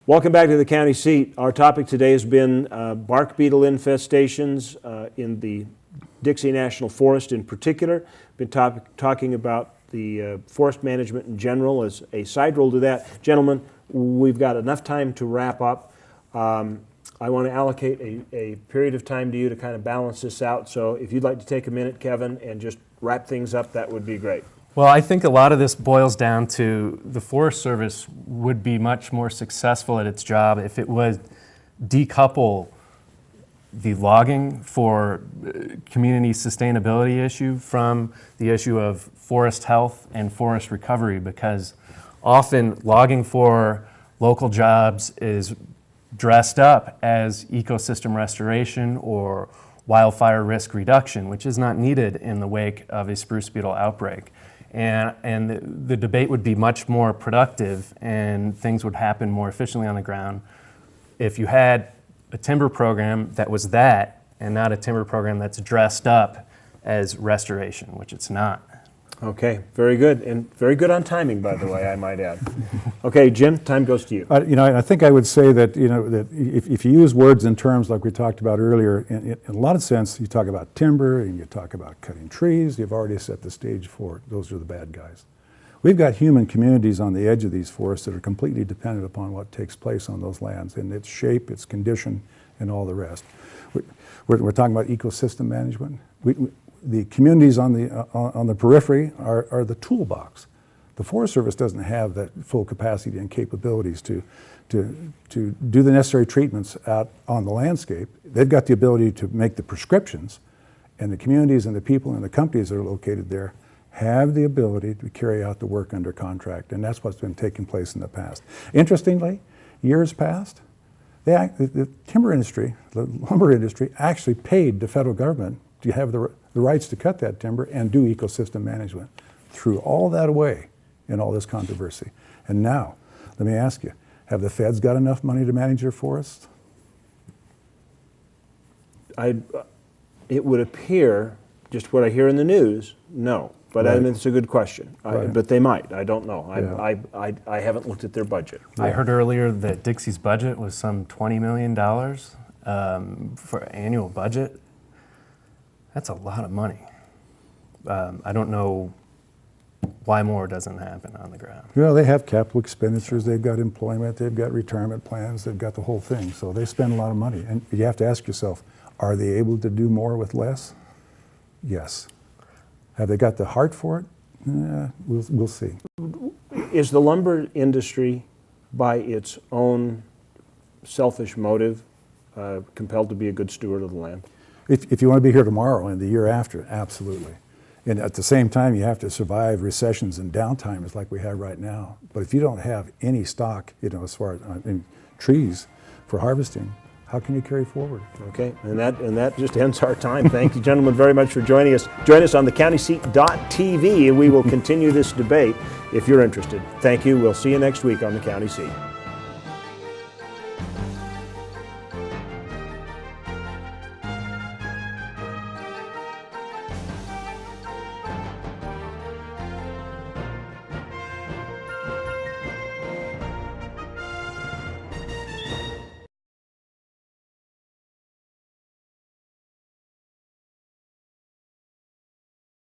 Welcome back to the county seat. Our topic today has been bark beetle infestations in the Dixie National Forest in particular. Been talking about the forest management in general as a side roll to that. Gentlemen, we've got enough time to wrap up. I want to allocate a period of time to you to kind of balance this out. So if you'd like to take a minute, Kevin, and just wrap things up, that would be great. Well, I think a lot of this boils down to the Forest Service would be much more successful at its job if it would decouple the logging for community sustainability issue from the issue of forest health and forest recovery, because often logging for local jobs is dressed up as ecosystem restoration or wildfire risk reduction, which is not needed in the wake of a spruce beetle outbreak. And the debate would be much more productive and things would happen more efficiently on the ground if you had a timber program that was that and not a timber program that's dressed up as restoration, which it's not. Okay, very good, and very good on timing, by the way, I might add. Okay, Jim, time goes to you. I think I would say that, that if you use words in terms like we talked about earlier, in a lot of sense, you talk about timber and you talk about cutting trees, you've already set the stage for it. Those are the bad guys. We've got human communities on the edge of these forests that are completely dependent upon what takes place on those lands and its shape, its condition, and all the rest. We're talking about ecosystem management. The communities on the periphery are the toolbox. The Forest Service doesn't have that full capacity and capabilities to do the necessary treatments out on the landscape. They've got the ability to make the prescriptions, and the communities and the people and the companies that are located there have the ability to carry out the work under contract, and that's what's been taking place in the past. Interestingly, years past, the timber industry, the lumber industry, actually paid the federal government to have the rights to cut that timber and do ecosystem management. Threw all that away in all this controversy. And now, let me ask you, have the feds got enough money to manage their forests? It would appear, just what I hear in the news, no. But right. I mean, it's a good question. Right. But they might. I don't know. Yeah. I haven't looked at their budget. I heard earlier that Dixie's budget was some $20 million for annual budget. That's a lot of money. I don't know why more doesn't happen on the ground. Well, they have capital expenditures, they've got employment, they've got retirement plans, they've got the whole thing. So they spend a lot of money. And you have to ask yourself, are they able to do more with less? Yes. Have they got the heart for it? We'll see. Is the lumber industry, by its own selfish motive, compelled to be a good steward of the land? If you want to be here tomorrow and the year after, absolutely. And at the same time, you have to survive recessions and downtimes like we have right now. But if you don't have any stock, as far as trees for harvesting, how can you carry forward? Okay, and that just ends our time. Thank you, gentlemen, very much for joining us. Join us on thecountyseat.tv, and we will continue this debate if you're interested. Thank you. We'll see you next week on The County Seat.